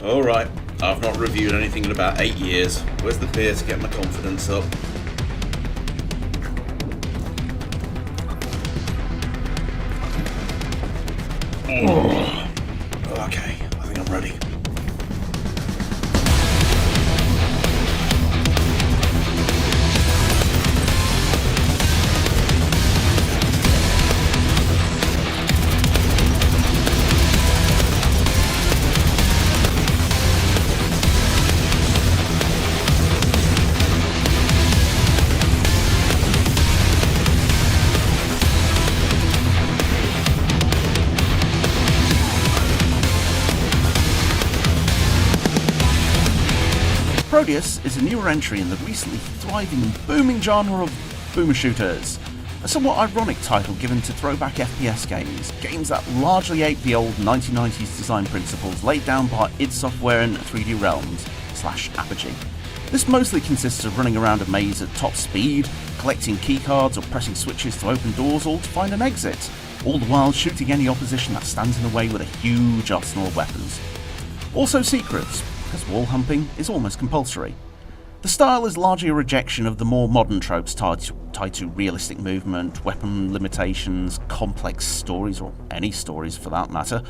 Alright, I've not reviewed anything in about 8 years. Where's the beer to get my confidence up? Okay, I think I'm ready. ProDeus is a newer entry in the recently thriving and booming genre of Boomershooters, a somewhat ironic title given to throwback FPS games that largely ape the old 1990s design principles laid down by id Software and 3D Realms / Apogee. This mostly consists of running around a maze at top speed, collecting keycards or pressing switches to open doors or to find an exit, all the while shooting any opposition that stands in the way with a huge arsenal of weapons. Also secrets, because wall humping is almost compulsory. The style is largely a rejection of the more modern tropes tied to realistic movement, weapon limitations, complex stories, or any stories for that matter,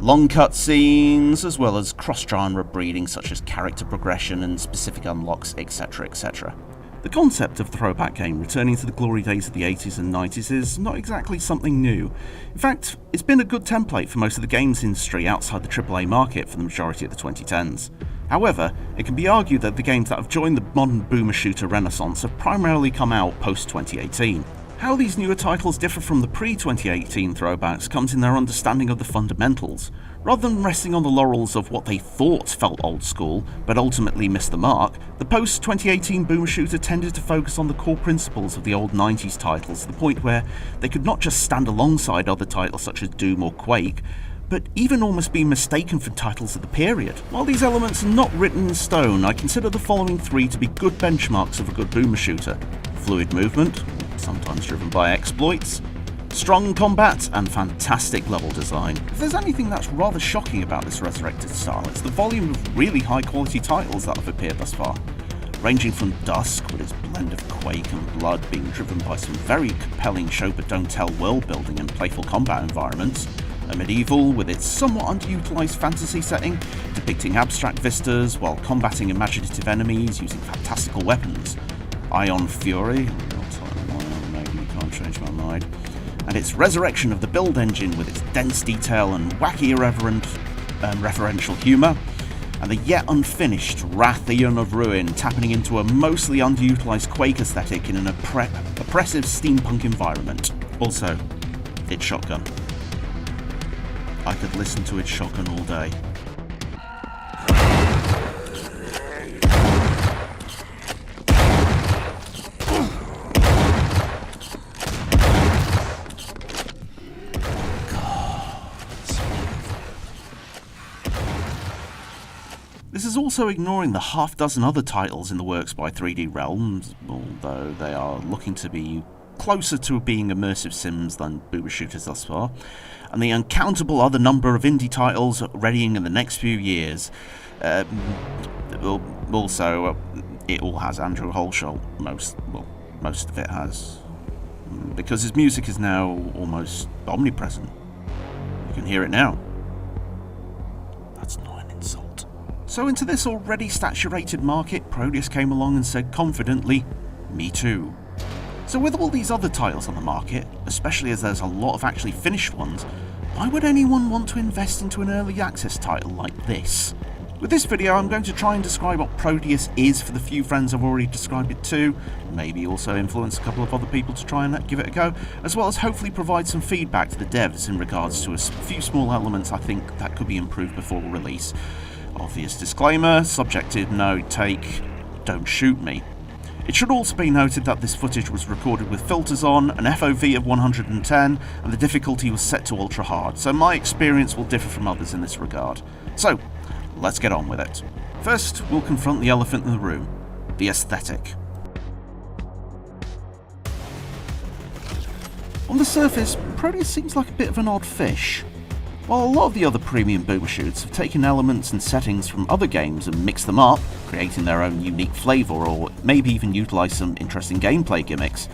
long cutscenes, as well as cross-genre breeding such as character progression and specific unlocks, etc, etc. The concept of the throwback game returning to the glory days of the 80s and 90s is not exactly something new. In fact, it's been a good template for most of the games industry outside the AAA market for the majority of the 2010s. However, it can be argued that the games that have joined the modern boomer shooter renaissance have primarily come out post-2018. How these newer titles differ from the pre-2018 throwbacks comes in their understanding of the fundamentals. Rather than resting on the laurels of what they thought felt old school, but ultimately missed the mark, the post-2018 boomer shooter tended to focus on the core principles of the old 90s titles to the point where they could not just stand alongside other titles such as Doom or Quake, but even almost be mistaken for titles of the period. While these elements are not written in stone, I consider the following three to be good benchmarks of a good boomer shooter: fluid movement, sometimes driven by exploits, strong combat, and fantastic level design. If there's anything that's rather shocking about this resurrected style, it's the volume of really high quality titles that have appeared thus far, ranging from Dusk, with its blend of Quake and Blood being driven by some very compelling show but don't tell world building and playful combat environments, a Medieval with its somewhat underutilized fantasy setting, depicting abstract vistas while combating imaginative enemies using fantastical weapons, Ion Fury, maybe you can't change my mind, and its resurrection of the build engine with its dense detail and wacky irreverent referential humour, and the yet unfinished Wrathion of Ruin tapping into a mostly underutilized Quake aesthetic in an oppressive steampunk environment. Also, its shotgun. I could listen to its shotgun all day. This is also ignoring the half-dozen other titles in the works by 3D Realms, although they are looking to be closer to being immersive sims than boomer shooters thus far, and the uncountable other number of indie titles readying in the next few years. Also, it all has Andrew Holsholt. Most of it has, because his music is now almost omnipresent. You can hear it now. That's not an insult. So into this already saturated market, ProDeus came along and said confidently, "Me too." So with all these other titles on the market, especially as there's a lot of actually finished ones, why would anyone want to invest into an early access title like this? With this video, I'm going to try and describe what ProDeus is for the few friends I've already described it to, maybe also influence a couple of other people to try and give it a go, as well as hopefully provide some feedback to the devs in regards to a few small elements I think that could be improved before release. Obvious disclaimer, subjective note, take, don't shoot me. It should also be noted that this footage was recorded with filters on, an FOV of 110, and the difficulty was set to ultra hard, so my experience will differ from others in this regard. So, let's get on with it. First, we'll confront the elephant in the room, the aesthetic. On the surface, ProDeus seems like a bit of an odd fish. While a lot of the other premium Boomershooters have taken elements and settings from other games and mixed them up, creating their own unique flavour or maybe even utilised some interesting gameplay gimmicks,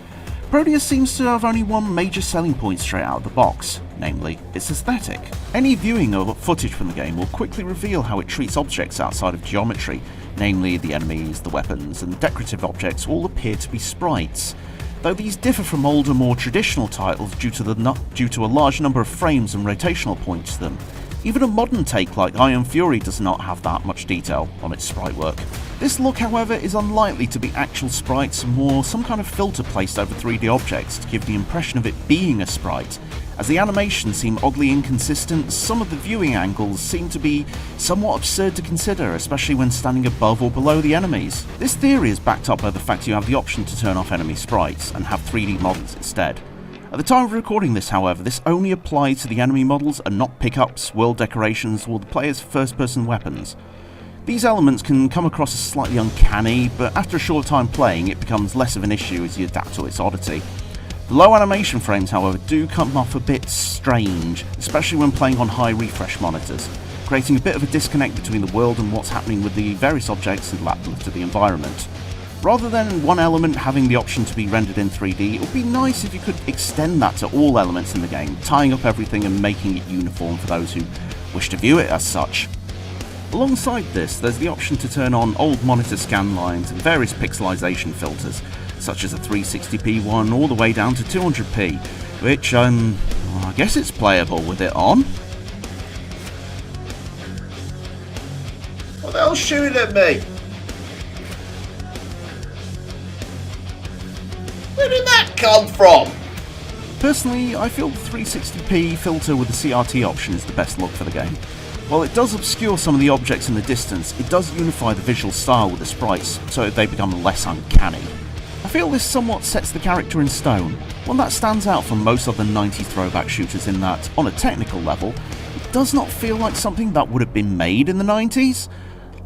ProDeus seems to have only one major selling point straight out of the box, namely its aesthetic. Any viewing of footage from the game will quickly reveal how it treats objects outside of geometry, namely the enemies, the weapons, and decorative objects all appear to be sprites. Though these differ from older, more traditional titles due to a large number of frames and rotational points to them. Even a modern take like Iron Fury does not have that much detail on its sprite work. This look, however, is unlikely to be actual sprites and more some kind of filter placed over 3D objects to give the impression of it being a sprite. As the animations seem oddly inconsistent, some of the viewing angles seem to be somewhat absurd to consider, especially when standing above or below the enemies. This theory is backed up by the fact you have the option to turn off enemy sprites and have 3D models instead. At the time of recording this, however, this only applies to the enemy models and not pickups, world decorations, or the player's first-person weapons. These elements can come across as slightly uncanny, but after a short time playing, it becomes less of an issue as you adapt to its oddity. The low animation frames, however, do come off a bit strange, especially when playing on high refresh monitors, creating a bit of a disconnect between the world and what's happening with the various objects and left to the environment. Rather than one element having the option to be rendered in 3D, it would be nice if you could extend that to all elements in the game, tying up everything and making it uniform for those who wish to view it as such. Alongside this, there's the option to turn on old monitor scan lines and various pixelization filters, such as a 360p one all the way down to 200p, which, I guess it's playable with it on. What the hell's shooting at me? Where did that come from? Personally, I feel the 360p filter with the CRT option is the best look for the game. While it does obscure some of the objects in the distance, it does unify the visual style with the sprites, so they become less uncanny. I feel this somewhat sets the character in stone, one that stands out from most other 90s throwback shooters in that, on a technical level, it does not feel like something that would have been made in the 90s.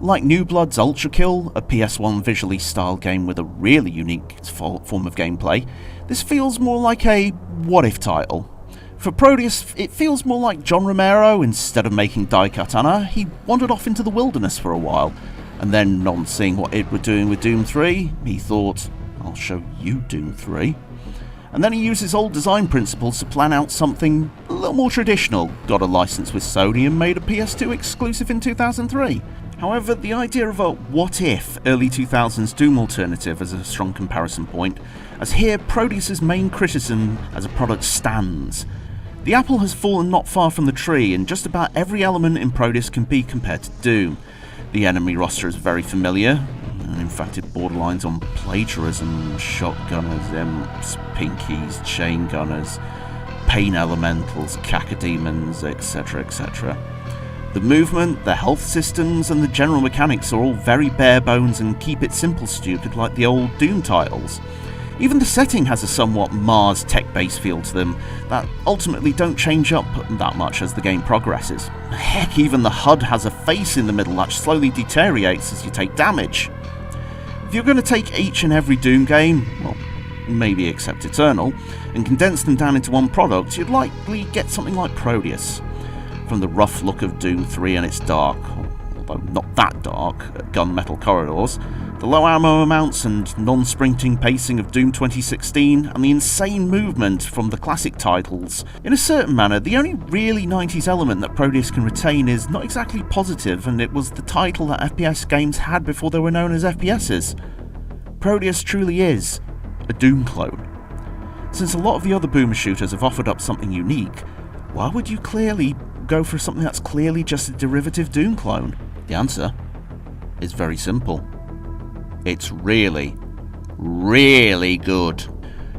Like New Blood's Ultra Kill, a PS1 visually styled game with a really unique form of gameplay, this feels more like a what-if title. For ProDeus, it feels more like John Romero. Instead of making Daikatana, he wandered off into the wilderness for a while, and then, on seeing what id were doing with Doom 3, he thought, I'll show you Doom 3. And then he used his old design principles to plan out something a little more traditional, got a license with Sony and made a PS2 exclusive in 2003. However, the idea of a what-if early 2000s Doom alternative is a strong comparison point, as here ProDeus' main criticism as a product stands. The apple has fallen not far from the tree, and just about every element in ProDeus can be compared to Doom. The enemy roster is very familiar, and in fact it borderlines on plagiarism: shotgunners, imps, pinkies, chain gunners, pain elementals, cacodemons, etc, etc. The movement, the health systems, and the general mechanics are all very bare bones and keep it simple stupid like the old Doom titles. Even the setting has a somewhat Mars tech-based feel to them that ultimately don't change up that much as the game progresses. Heck, even the HUD has a face in the middle that slowly deteriorates as you take damage. If you're going to take each and every Doom game, well, maybe except Eternal, and condense them down into one product, you'd likely get something like ProDeus. From the rough look of Doom 3 and its dark, although not that dark, gunmetal corridors, the low ammo amounts and non-sprinting pacing of Doom 2016, and the insane movement from the classic titles. In a certain manner, the only really 90s element that ProDeus can retain is not exactly positive, and it was the title that FPS games had before they were known as FPSs. ProDeus truly is a Doom clone. Since a lot of the other Boomershooters have offered up something unique, why would you clearly go for something that's clearly just a derivative Doom clone? The answer is very simple. It's really, really good.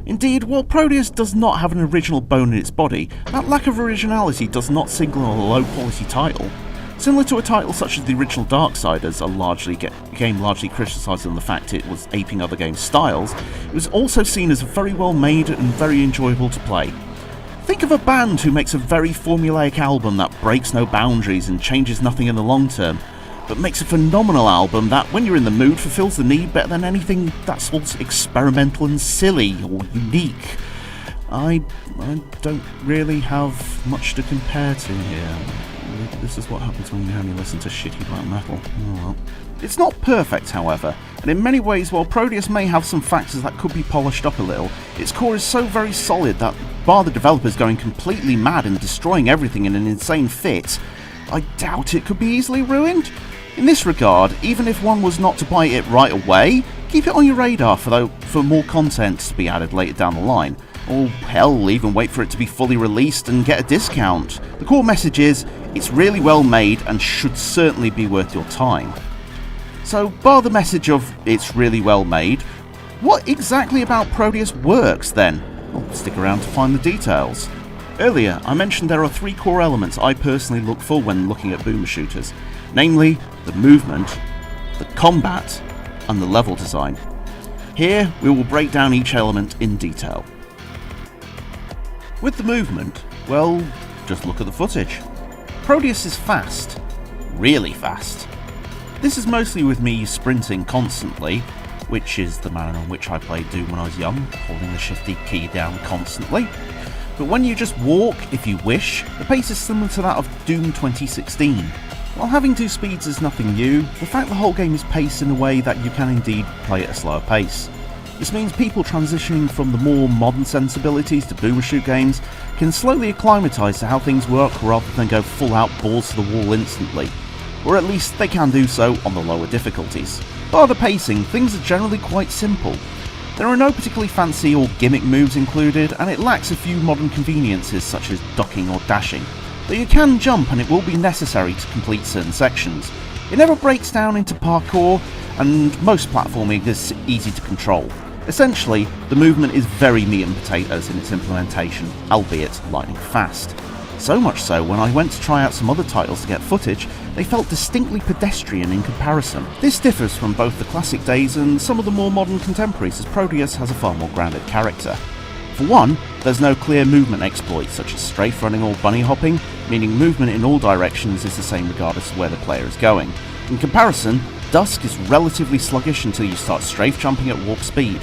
Indeed, while ProDeus does not have an original bone in its body, that lack of originality does not signal a low-quality title. Similar to a title such as the original Darksiders, a game largely criticised on the fact it was aping other games' styles, it was also seen as very well made and very enjoyable to play. Think of a band who makes a very formulaic album that breaks no boundaries and changes nothing in the long term, but makes a phenomenal album that, when you're in the mood, fulfills the need better than anything that's all experimental and silly or unique. I don't really have much to compare to here. This is what happens when you only listen to shitty black metal. Oh well. It's not perfect, however, and in many ways, while ProDeus may have some factors that could be polished up a little, its core is so very solid that, bar the developers going completely mad and destroying everything in an insane fit, I doubt it could be easily ruined. In this regard, even if one was not to buy it right away, keep it on your radar for more content to be added later down the line. Or hell, even wait for it to be fully released and get a discount. The core message is, it's really well made and should certainly be worth your time. So, bar the message of it's really well made, what exactly about ProDeus works then? Well, stick around to find the details. Earlier, I mentioned there are 3 core elements I personally look for when looking at Boomershooters, namely the movement, the combat, and the level design. Here, we will break down each element in detail. With the movement, well, just look at the footage. ProDeus is fast. Really fast. This is mostly with me sprinting constantly, which is the manner in which I played Doom when I was young, holding the shifty key down constantly. But when you just walk, if you wish, the pace is similar to that of Doom 2016. While having 2 speeds is nothing new, the fact the whole game is paced in a way that you can indeed play at a slower pace. This means people transitioning from the more modern sensibilities to boomershoot games can slowly acclimatise to how things work rather than go full out balls to the wall instantly. Or at least they can do so on the lower difficulties. Bar the pacing, things are generally quite simple. There are no particularly fancy or gimmick moves included, and it lacks a few modern conveniences such as ducking or dashing, though you can jump and it will be necessary to complete certain sections. It never breaks down into parkour, and most platforming is easy to control. Essentially, the movement is very meat and potatoes in its implementation, albeit lightning fast. So much so, when I went to try out some other titles to get footage, they felt distinctly pedestrian in comparison. This differs from both the classic days and some of the more modern contemporaries, as ProDeus has a far more grounded character. For one, there's no clear movement exploits such as strafe running or bunny hopping, meaning movement in all directions is the same regardless of where the player is going. In comparison, Dusk is relatively sluggish until you start strafe jumping at warp speed.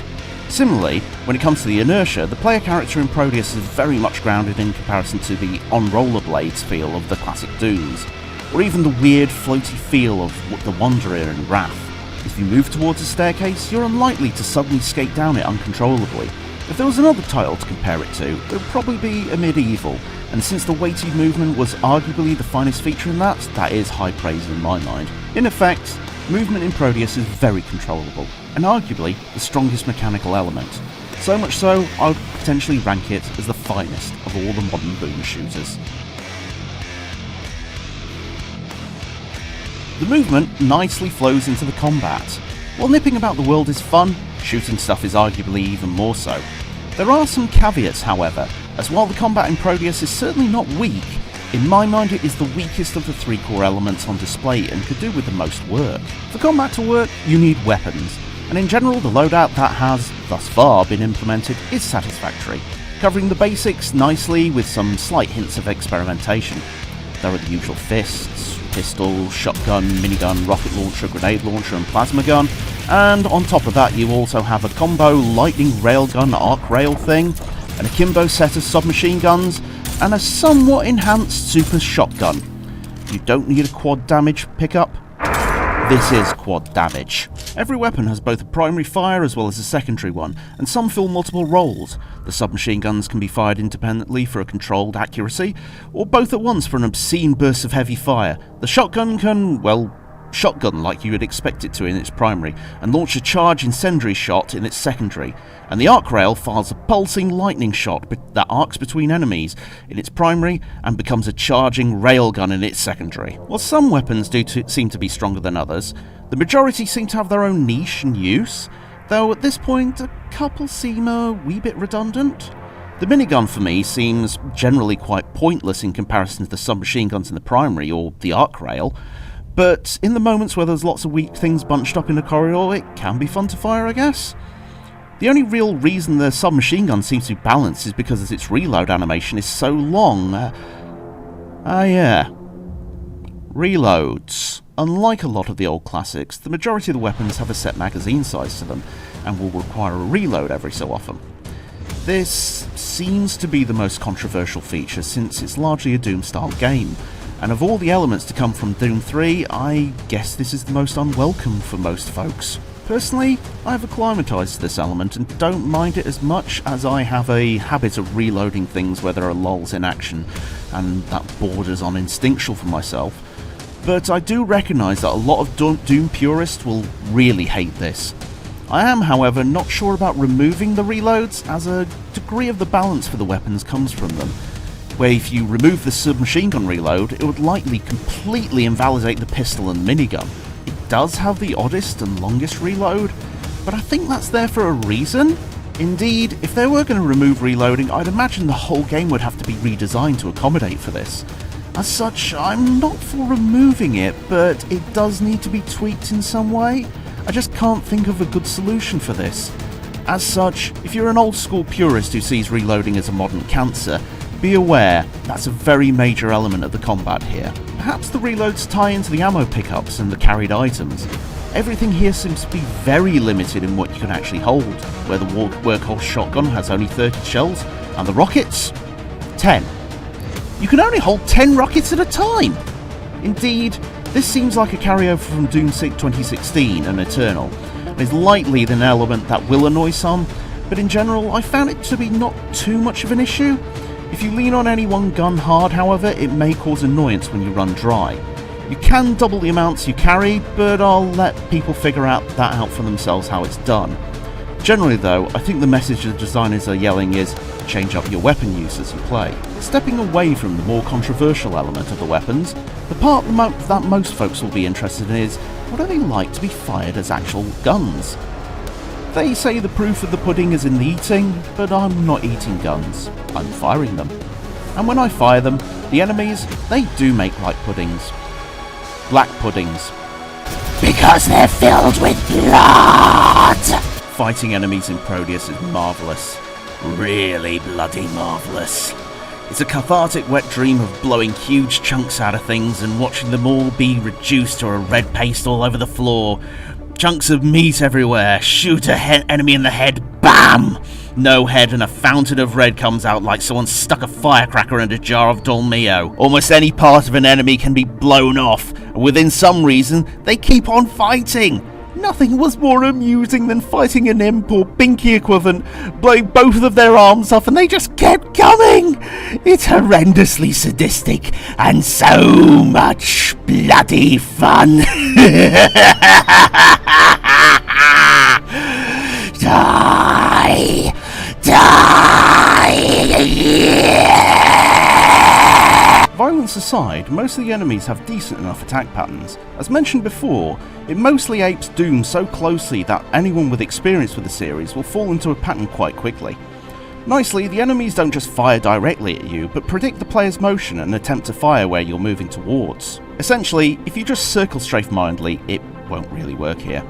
Similarly, when it comes to the inertia, the player character in ProDeus is very much grounded in comparison to the on rollerblades feel of the classic Dooms, or even the weird floaty feel of the Wanderer in Wrath. If you move towards a staircase, you're unlikely to suddenly skate down it uncontrollably. If there was another title to compare it to, it would probably be a Medieval, and since the weighty movement was arguably the finest feature in that is high praise in my mind. In effect, movement in ProDeus is very controllable, and arguably the strongest mechanical element. So much so, I would potentially rank it as the finest of all the modern boomershooters. The movement nicely flows into the combat. While nipping about the world is fun, shooting stuff is arguably even more so. There are some caveats, however, as while the combat in ProDeus is certainly not weak, in my mind it is the weakest of the 3 core elements on display and could do with the most work. For combat to work, you need weapons, and in general the loadout that has, thus far, been implemented is satisfactory, covering the basics nicely with some slight hints of experimentation. There are the usual fists, pistol, shotgun, minigun, rocket launcher, grenade launcher and plasma gun, and on top of that you also have a combo lightning railgun arc rail thing, an akimbo set of submachine guns, and a somewhat enhanced super shotgun. You don't need a quad damage pickup. This is quad damage. Every weapon has both a primary fire as well as a secondary one, and some fill multiple roles. The submachine guns can be fired independently for a controlled accuracy, or both at once for an obscene burst of heavy fire. The shotgun can, well, shotgun like you would expect it to in its primary, and launch a charge incendiary shot in its secondary, and the arc rail fires a pulsing lightning shot that arcs between enemies in its primary and becomes a charging railgun in its secondary. While some weapons do seem to be stronger than others, the majority seem to have their own niche and use, though at this point a couple seem a wee bit redundant. The minigun for me seems generally quite pointless in comparison to the submachine guns in the primary or the arc rail, but in the moments where there's lots of weak things bunched up in a corridor, it can be fun to fire, I guess. The only real reason the submachine gun seems to be balanced is because its reload animation is so long. Yeah. Reloads. Unlike a lot of the old classics, the majority of the weapons have a set magazine size to them, and will require a reload every so often. This seems to be the most controversial feature since it's largely a Doom-style game, and of all the elements to come from Doom 3, I guess this is the most unwelcome for most folks. Personally, I've acclimatised to this element and don't mind it as much as I have a habit of reloading things where there are lulls in action, and that borders on instinctual for myself. But I do recognise that a lot of Doom purists will really hate this. I am, however, not sure about removing the reloads, as a degree of the balance for the weapons comes from them, where if you remove the submachine gun reload, it would likely completely invalidate the pistol and minigun. It does have the oddest and longest reload, but I think that's there for a reason. Indeed, if they were going to remove reloading, I'd imagine the whole game would have to be redesigned to accommodate for this. As such, I'm not for removing it, but it does need to be tweaked in some way. I just can't think of a good solution for this. As such, if you're an old school purist who sees reloading as a modern cancer, be aware that's a very major element of the combat here. Perhaps the reloads tie into the ammo pickups and the carried items. Everything here seems to be very limited in what you can actually hold, where the workhorse shotgun has only 30 shells, and the rockets? 10. You can only hold 10 rockets at a time! Indeed, this seems like a carryover from Doom 2016 and Eternal. It's likely an element that will annoy some, but in general I found it to be not too much of an issue. If you lean on any one gun hard, however, it may cause annoyance when you run dry. You can double the amounts you carry, but I'll let people figure that out for themselves how it's done. Generally though, I think the message the designers are yelling is, change up your weapon use as you play. Stepping away from the more controversial element of the weapons, the part that most folks will be interested in is, what are they like to be fired as actual guns? They say the proof of the pudding is in the eating, but I'm not eating guns, I'm firing them. And when I fire them, the enemies, they do make like puddings. Black puddings. Because they're filled with blood! Fighting enemies in ProDeus is marvellous. Really bloody marvellous. It's a cathartic wet dream of blowing huge chunks out of things and watching them all be reduced to a red paste all over the floor. Chunks of meat everywhere, shoot a enemy in the head, BAM! No head and a fountain of red comes out like someone stuck a firecracker in a jar of Dolmio. Almost any part of an enemy can be blown off, and within some reason, they keep on fighting. Nothing was more amusing than fighting an imp or binky equivalent, blowing both of their arms off, and they just kept coming! It's horrendously sadistic, and so much bloody fun! Die! Violence aside, most of the enemies have decent enough attack patterns. As mentioned before, it mostly apes Doom so closely that anyone with experience with the series will fall into a pattern quite quickly. Nicely, the enemies don't just fire directly at you, but predict the player's motion and attempt to fire where you're moving towards. Essentially, if you just circle strafe mindedly, it won't really work here.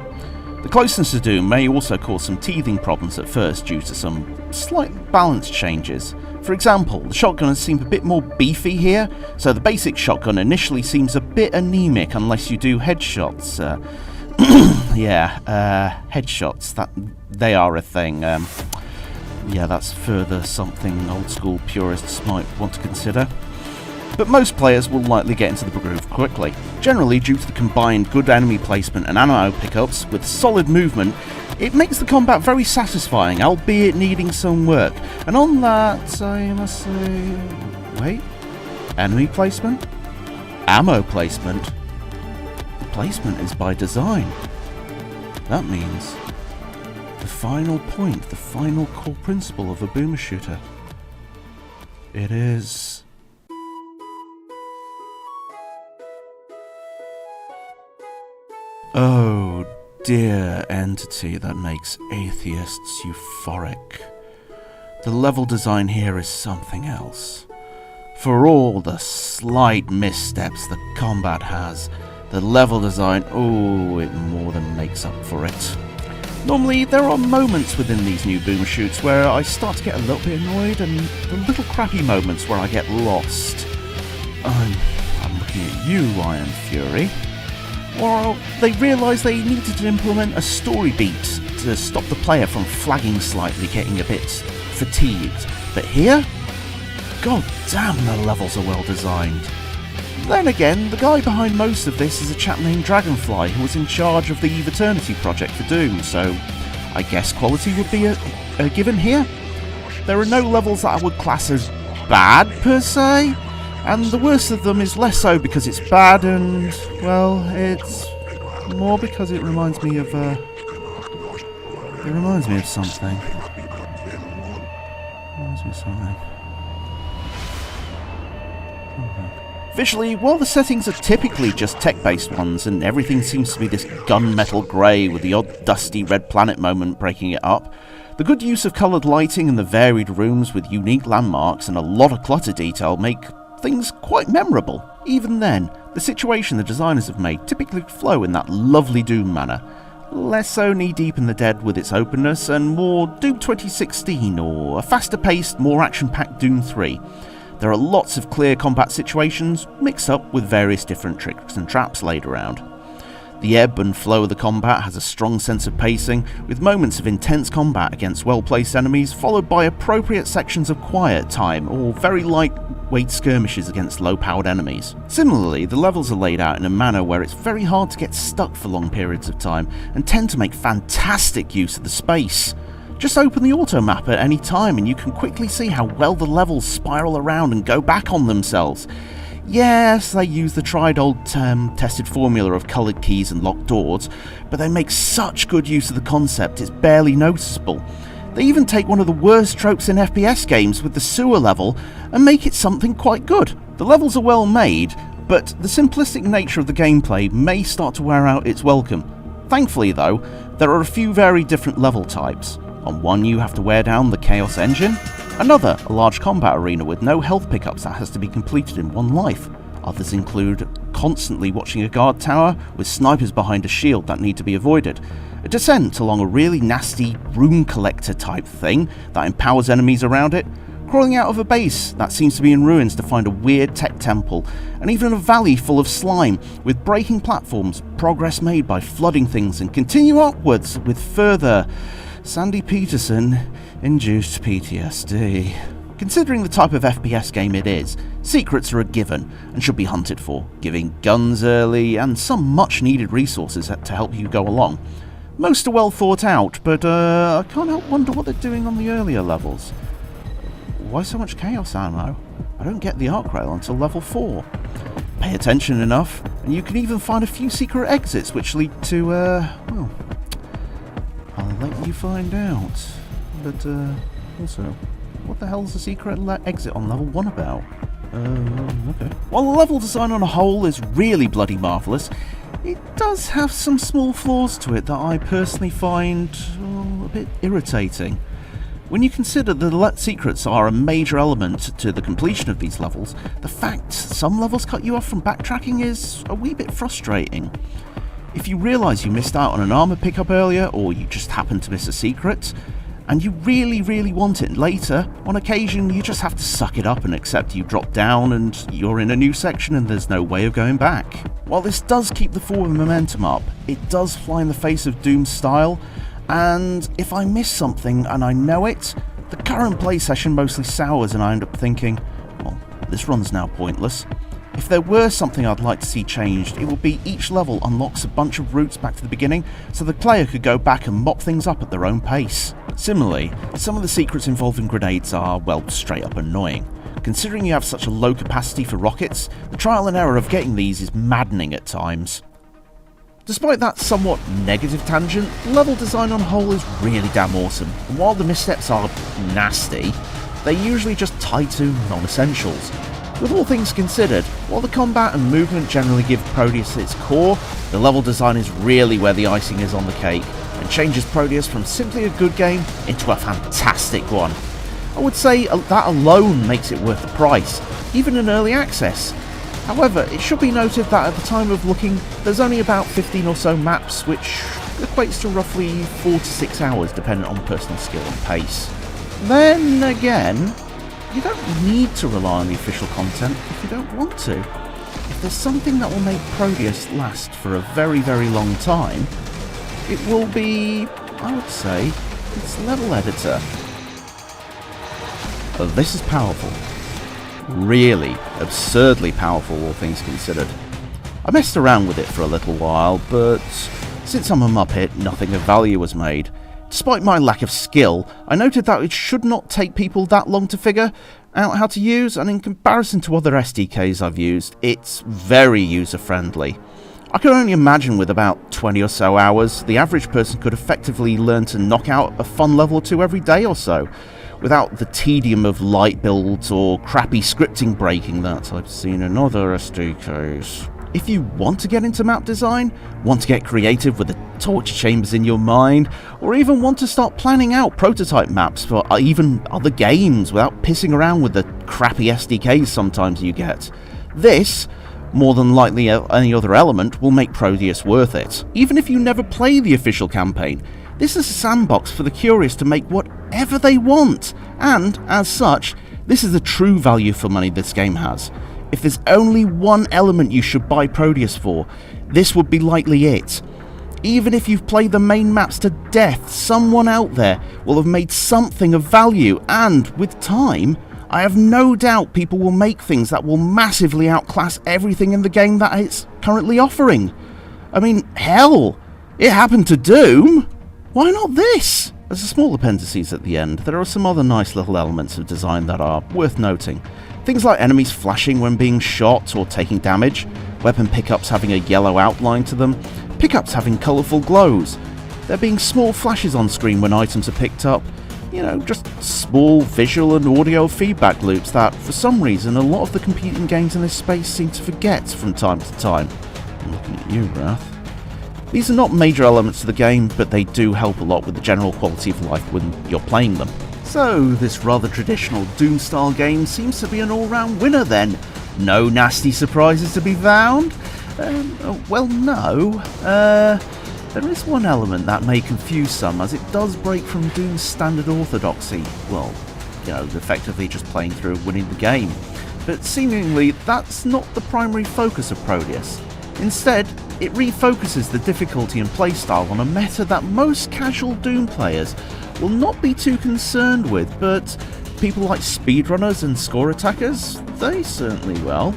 The closeness to Doom may also cause some teething problems at first due to some slight balance changes. For example, the shotgunners seem a bit more beefy here, so the basic shotgun initially seems a bit anemic unless you do headshots. Headshots, they are a thing. That's further something old school purists might want to consider. But most players will likely get into the groove quickly. Generally, due to the combined good enemy placement and ammo pickups with solid movement, it makes the combat very satisfying, albeit needing some work. And on that, I must say... Wait? Enemy placement? Ammo placement? The placement is by design. That means the final point, the final core principle of a boomer shooter. It is... Oh dear entity that makes atheists euphoric. The level design here is something else. For all the slight missteps the combat has, the level design, it more than makes up for it. Normally, there are moments within these new boomer shoots where I start to get a little bit annoyed, and the little crappy moments where I get lost. I'm looking at you, Iron Fury. Or they realised they needed to implement a story beat to stop the player from flagging slightly, getting a bit fatigued. But here, god damn, the levels are well designed. Then again, the guy behind most of this is a chap named Dragonfly, who was in charge of the Eve Eternity project for Doom, so I guess quality would be a given here. There are no levels that I would class as bad, per se, and the worst of them is less so because it's bad and, well, it's more because it reminds me of something. It reminds me of something. Visually, while the settings are typically just tech-based ones and everything seems to be this gunmetal grey with the odd dusty red planet moment breaking it up, the good use of coloured lighting and the varied rooms with unique landmarks and a lot of clutter detail make things quite memorable. Even then, the situation the designers have made typically flow in that lovely Doom manner. Less so knee-deep in the dead with its openness, and more Doom 2016 or a faster-paced, more action-packed Doom 3. There are lots of clear combat situations, mixed up with various different tricks and traps laid around. The ebb and flow of the combat has a strong sense of pacing, with moments of intense combat against well-placed enemies, followed by appropriate sections of quiet time or very lightweight skirmishes against low-powered enemies. Similarly, the levels are laid out in a manner where it's very hard to get stuck for long periods of time, and tend to make fantastic use of the space. Just open the auto map at any time and you can quickly see how well the levels spiral around and go back on themselves. Yes, they use the tried old tested formula of coloured keys and locked doors, but they make such good use of the concept it's barely noticeable. They even take one of the worst tropes in FPS games with the sewer level and make it something quite good. The levels are well made, but the simplistic nature of the gameplay may start to wear out its welcome. Thankfully though, there are a few very different level types. On one you have to wear down the Chaos Engine, another a large combat arena with no health pickups that has to be completed in one life. Others include constantly watching a guard tower with snipers behind a shield that need to be avoided, a descent along a really nasty rune collector type thing that empowers enemies around it, crawling out of a base that seems to be in ruins to find a weird tech temple, and even a valley full of slime with breaking platforms, progress made by flooding things, and continue upwards with further Sandy Peterson-induced PTSD. Considering the type of FPS game it is, secrets are a given and should be hunted for, giving guns early and some much needed resources to help you go along. Most are well thought out, but I can't help wonder what they're doing on the earlier levels. Why so much chaos ammo? I don't get the arc rail until level 4. Pay attention enough, and you can even find a few secret exits which lead to, well, I'll let you find out. But, also, what the hell's the secret exit on level 1 about? Okay. While the level design on a whole is really bloody marvellous, it does have some small flaws to it that I personally find a bit irritating. When you consider that the secrets are a major element to the completion of these levels, the fact some levels cut you off from backtracking is a wee bit frustrating. If you realise you missed out on an armour pickup earlier, or you just happened to miss a secret, and you really want it later, on occasion you just have to suck it up and accept you dropped down and you're in a new section and there's no way of going back. While this does keep the forward momentum up, it does fly in the face of Doom's style, and if I miss something and I know it, the current play session mostly sours and I end up thinking, well, this run's now pointless. If there were something I'd like to see changed, it would be each level unlocks a bunch of routes back to the beginning, so the player could go back and mop things up at their own pace. Similarly, some of the secrets involving grenades are, well, straight up annoying. Considering you have such a low capacity for rockets, the trial and error of getting these is maddening at times. Despite that somewhat negative tangent, level design on whole is really damn awesome, and while the missteps are nasty, they're usually just tied to non-essentials. With all things considered, while the combat and movement generally give ProDeus its core, the level design is really where the icing is on the cake, and changes ProDeus from simply a good game into a fantastic one. I would say that alone makes it worth the price, even in early access. However, it should be noted that at the time of looking, there's only about 15 or so maps, which equates to roughly 4 to 6 hours dependent on personal skill and pace. Then again, you don't need to rely on the official content if you don't want to. If there's something that will make ProDeus last for a very long time, it will be, I would say, its level editor. this is powerful. Really absurdly powerful, all things considered. I messed around with it for a little while, but since I'm a Muppet, nothing of value was made. Despite my lack of skill, I noted that it should not take people that long to figure out how to use, and in comparison to other SDKs I've used, it's very user-friendly. I can only imagine with about 20 or so hours, the average person could effectively learn to knock out a fun level or two every day or so, without the tedium of light builds or crappy scripting breaking that I've seen in other SDKs. If you want to get into map design, want to get creative with the torture chambers in your mind, or even want to start planning out prototype maps for even other games without pissing around with the crappy SDKs sometimes you get, this, more than likely any other element, will make ProDeus worth it. Even if you never play the official campaign, this is a sandbox for the curious to make whatever they want, and, as such, this is the true value for money this game has. If there's only one element you should buy ProDeus for, this would be likely it. Even if you've played the main maps to death, someone out there will have made something of value, and, with time, I have no doubt people will make things that will massively outclass everything in the game that it's currently offering. I mean, hell, it happened to Doom. Why not this? As a small appendices at the end, there are some other nice little elements of design that are worth noting. Things like enemies flashing when being shot or taking damage, weapon pickups having a yellow outline to them, pickups having colourful glows, there being small flashes on screen when items are picked up, just small visual and audio feedback loops that, for some reason, a lot of the competing games in this space seem to forget from time to time. I'm looking at you, Wrath. These are not major elements to the game, but they do help a lot with the general quality of life when you're playing them. So, this rather traditional Doom-style game seems to be an all-round winner then. No nasty surprises to be found? Well, no. There is one element that may confuse some, as it does break from Doom's standard orthodoxy. Well, effectively just playing through and winning the game. But seemingly, that's not the primary focus of ProDeus. Instead, it refocuses the difficulty and playstyle on a meta that most casual Doom players will not be too concerned with, but people like speedrunners and score attackers, they certainly will.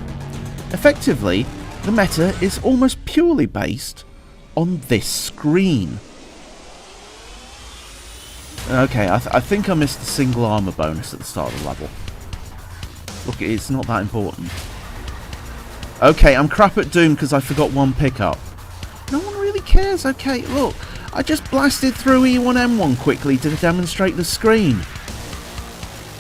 Effectively, the meta is almost purely based on this screen. Okay, I think I missed the single armor bonus at the start of the level. Look, it's not that important. Okay, I'm crap at Doom because I forgot one pickup. No one really cares. Okay, look, I just blasted through E1M1 quickly to demonstrate the screen.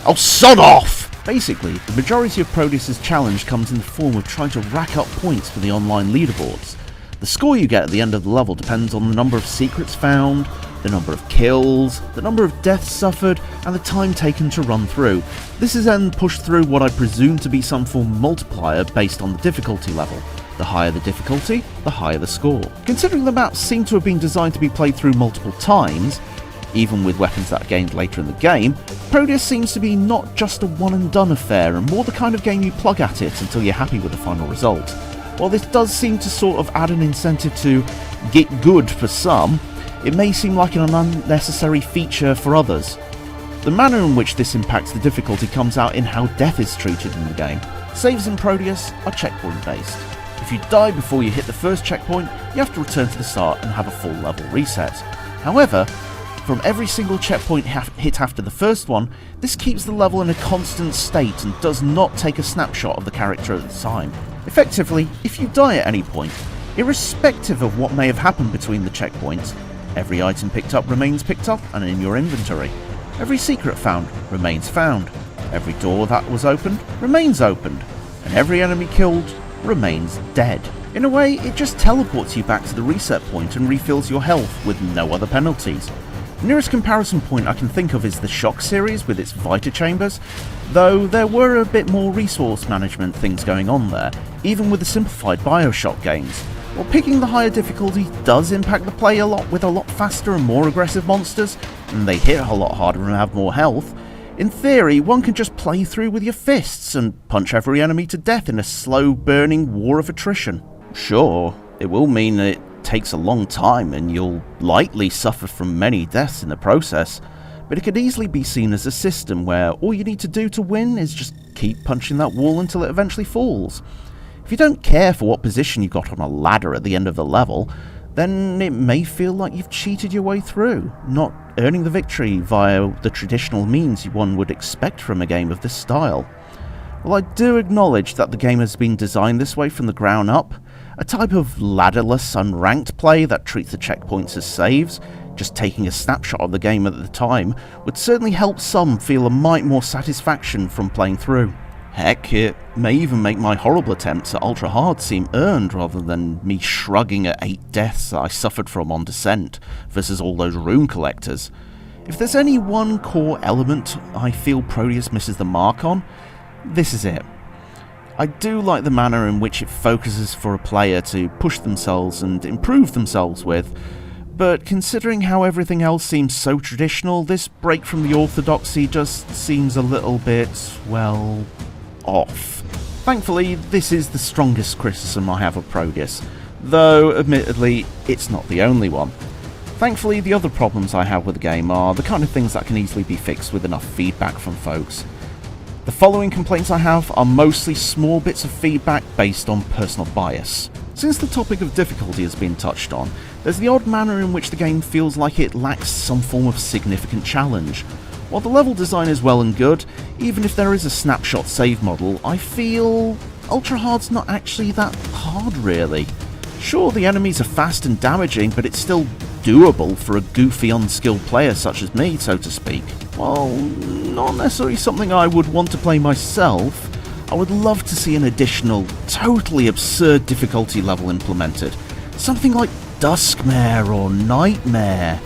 Oh, sod off! Basically, the majority of ProDeus' challenge comes in the form of trying to rack up points for the online leaderboards. The score you get at the end of the level depends on the number of secrets found, the number of kills, the number of deaths suffered, and the time taken to run through. This is then pushed through what I presume to be some form of multiplier based on the difficulty level. The higher the difficulty, the higher the score. Considering the maps seem to have been designed to be played through multiple times, even with weapons that are gained later in the game, ProDeus seems to be not just a one-and-done affair, and more the kind of game you plug at it until you're happy with the final result. While this does seem to sort of add an incentive to get good for some, it may seem like an unnecessary feature for others. The manner in which this impacts the difficulty comes out in how death is treated in the game. Saves in ProDeus are checkpoint based. If you die before you hit the first checkpoint, you have to return to the start and have a full level reset. However, from every single checkpoint hit after the first one, this keeps the level in a constant state and does not take a snapshot of the character at the time. Effectively, if you die at any point, irrespective of what may have happened between the checkpoints, every item picked up remains picked up and in your inventory. Every secret found remains found. Every door that was opened remains opened. And every enemy killed remains dead. In a way, it just teleports you back to the reset point and refills your health with no other penalties. The nearest comparison point I can think of is the Shock series with its Vita chambers, though there were a bit more resource management things going on there, even with the simplified Bioshock games. While picking the higher difficulty does impact the play a lot with a lot faster and more aggressive monsters, and they hit a lot harder and have more health, in theory one can just play through with your fists and punch every enemy to death in a slow burning war of attrition. Sure, it will mean that it takes a long time and you'll likely suffer from many deaths in the process, but it could easily be seen as a system where all you need to do to win is just keep punching that wall until it eventually falls. If you don't care for what position you got on a ladder at the end of the level, then it may feel like you've cheated your way through, not earning the victory via the traditional means one would expect from a game of this style. While I do acknowledge that the game has been designed this way from the ground up, a type of ladderless, unranked play that treats the checkpoints as saves, just taking a snapshot of the game at the time, would certainly help some feel a mite more satisfaction from playing through. Heck, it may even make my horrible attempts at Ultra Hard seem earned rather than me shrugging at 8 deaths that I suffered from on Descent versus all those rune collectors. If there's any one core element I feel ProDeus misses the mark on, this is it. I do like the manner in which it focuses for a player to push themselves and improve themselves with, but considering how everything else seems so traditional, this break from the orthodoxy just seems a little bit, well, off. Thankfully, this is the strongest criticism I have of ProDeus, though admittedly, it's not the only one. Thankfully, the other problems I have with the game are the kind of things that can easily be fixed with enough feedback from folks. The following complaints I have are mostly small bits of feedback based on personal bias. Since the topic of difficulty has been touched on, there's the odd manner in which the game feels like it lacks some form of significant challenge. While the level design is well and good, even if there is a snapshot save model, I feel Ultra Hard's not actually that hard really. Sure, the enemies are fast and damaging, but it's still doable for a goofy, unskilled player such as me, so to speak. While not necessarily something I would want to play myself, I would love to see an additional, totally absurd difficulty level implemented. Something like Duskmare or Nightmare.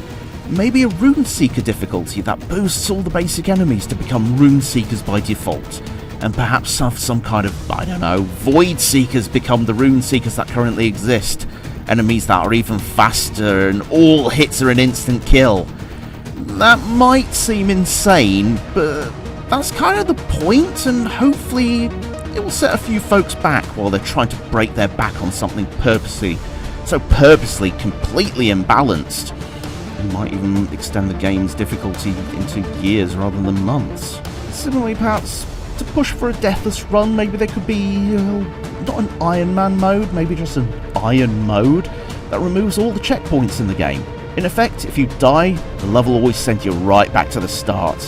Maybe a Rune Seeker difficulty that boosts all the basic enemies to become Rune Seekers by default. And perhaps have some kind of, I don't know, Void Seekers become the Rune Seekers that currently exist. Enemies that are even faster and all hits are an instant kill. That might seem insane, but that's kind of the point, and hopefully it will set a few folks back while they're trying to break their back on something purposely completely imbalanced. It might even extend the game's difficulty into years rather than months. Similarly, perhaps, to push for a deathless run, maybe there could be, not an Iron Man mode, maybe just an Iron mode that removes all the checkpoints in the game. In effect, if you die, the level always sends you right back to the start.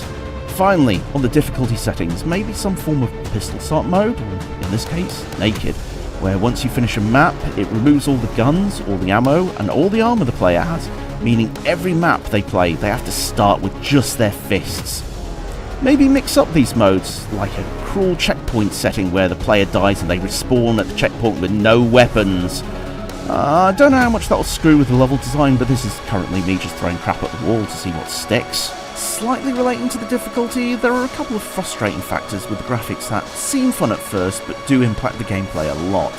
Finally, on the difficulty settings, maybe some form of pistol start mode, or in this case, naked, where once you finish a map, it removes all the guns, all the ammo, and all the armor the player has, meaning every map they play, they have to start with just their fists. Maybe mix up these modes, like a cruel checkpoint setting where the player dies and they respawn at the checkpoint with no weapons. I don't know how much that'll screw with the level design, but this is currently me just throwing crap at the wall to see what sticks. Slightly relating to the difficulty, there are a couple of frustrating factors with the graphics that seem fun at first, but do impact the gameplay a lot.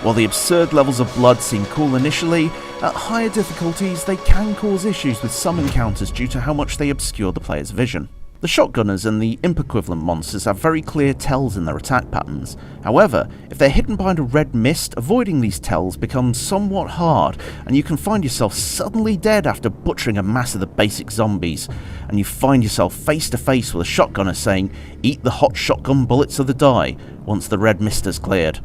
While the absurd levels of blood seem cool initially, at higher difficulties they can cause issues with some encounters due to how much they obscure the player's vision. The shotgunners and the imp-equivalent monsters have very clear tells in their attack patterns. However, if they're hidden behind a red mist, avoiding these tells becomes somewhat hard, and you can find yourself suddenly dead after butchering a mass of the basic zombies, and you find yourself face to face with a shotgunner saying, "Eat the hot shotgun bullets or the die," once the red mist has cleared.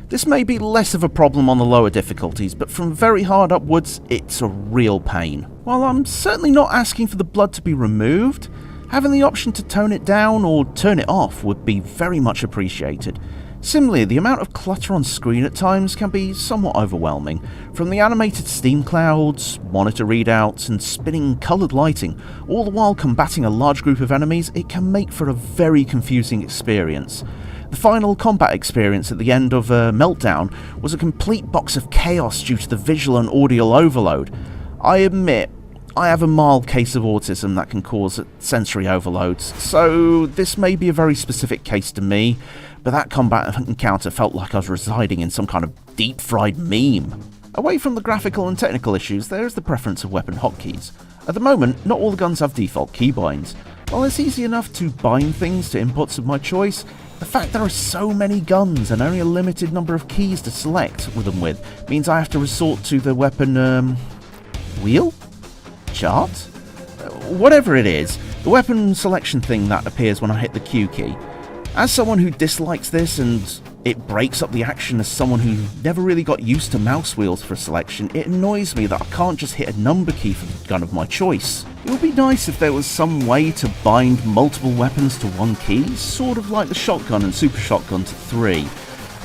This may be less of a problem on the lower difficulties, but from very hard upwards, it's a real pain. While I'm certainly not asking for the blood to be removed, having the option to tone it down or turn it off would be very much appreciated. Similarly, the amount of clutter on screen at times can be somewhat overwhelming. From the animated steam clouds, monitor readouts, and spinning coloured lighting, all the while combating a large group of enemies, it can make for a very confusing experience. The final combat experience at the end of Meltdown was a complete box of chaos due to the visual and audio overload. I admit, I have a mild case of autism that can cause sensory overloads, so this may be a very specific case to me, but that combat encounter felt like I was residing in some kind of deep-fried meme. Away from the graphical and technical issues, there is the preference of weapon hotkeys. At the moment, not all the guns have default keybinds. While it's easy enough to bind things to inputs of my choice, the fact there are so many guns and only a limited number of keys to select with means I have to resort to the weapon, wheel? Chart? Whatever it is, The weapon selection thing that appears when I hit the Q key. As someone who dislikes this and it breaks up the action as someone who never really got used to mouse wheels for selection, it annoys me that I can't just hit a number key for the gun of my choice. It would be nice if there was some way to bind multiple weapons to one key, sort of like the shotgun and super shotgun to 3.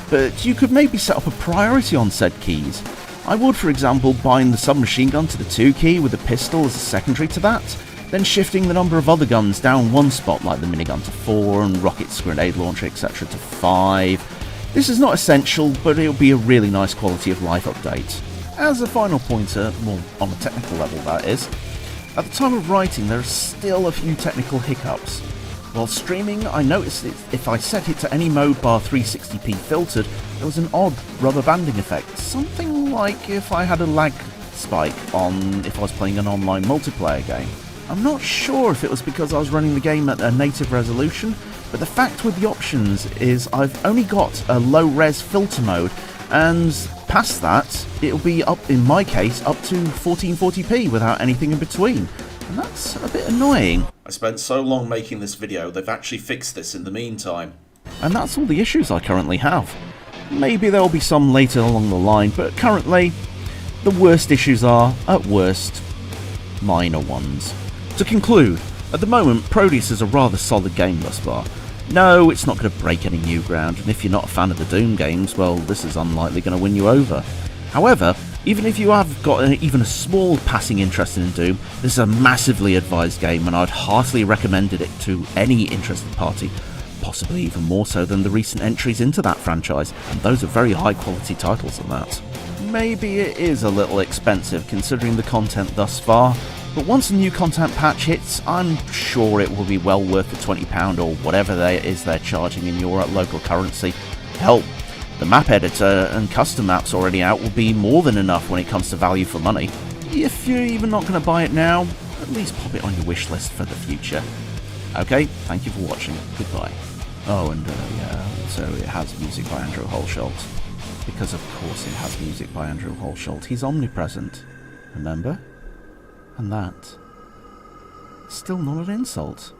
But you could maybe set up a priority on said keys. I would, for example, bind the submachine gun to the 2 key with a pistol as a secondary to that, then shifting the number of other guns down one spot like the minigun to 4 and rockets, grenade launcher, etc. to 5. This is not essential, but it'll be a really nice quality of life update. As a final pointer, well, on a technical level that is, at the time of writing there are still a few technical hiccups. While streaming, I noticed that if I set it to any mode bar 360p filtered, there was an odd rubber banding effect, something like if I had a lag spike on if I was playing an online multiplayer game. I'm not sure if it was because I was running the game at a native resolution, but the fact with the options is I've only got a low-res filter mode, and past that, it'll be up, in my case, up to 1440p without anything in between, and that's a bit annoying. I spent so long making this video, they've actually fixed this in the meantime. And that's all the issues I currently have. Maybe there'll be some later along the line, but currently, the worst issues are, at worst, minor ones. To conclude, at the moment, ProDeus is a rather solid game thus far. No, it's not going to break any new ground, and if you're not a fan of the Doom games, well, this is unlikely going to win you over. However, even if you have got even a small passing interest in Doom, this is a massively advised game, and I'd heartily recommend it to any interested party, possibly even more so than the recent entries into that franchise, and those are very high quality titles at that. Maybe it is a little expensive considering the content thus far, but once a new content patch hits, I'm sure it will be well worth the £20 or whatever it is they're charging in your local currency. Hell, the map editor and custom maps already out will be more than enough when it comes to value for money. If you're even not going to buy it now, at least pop it on your wish list for the future. Okay, thank you for watching. Goodbye. Oh, and yeah, so it has music by Andrew Holsholt. Because of course it has music by Andrew Holsholt. He's omnipresent. Remember? And that, still not an insult.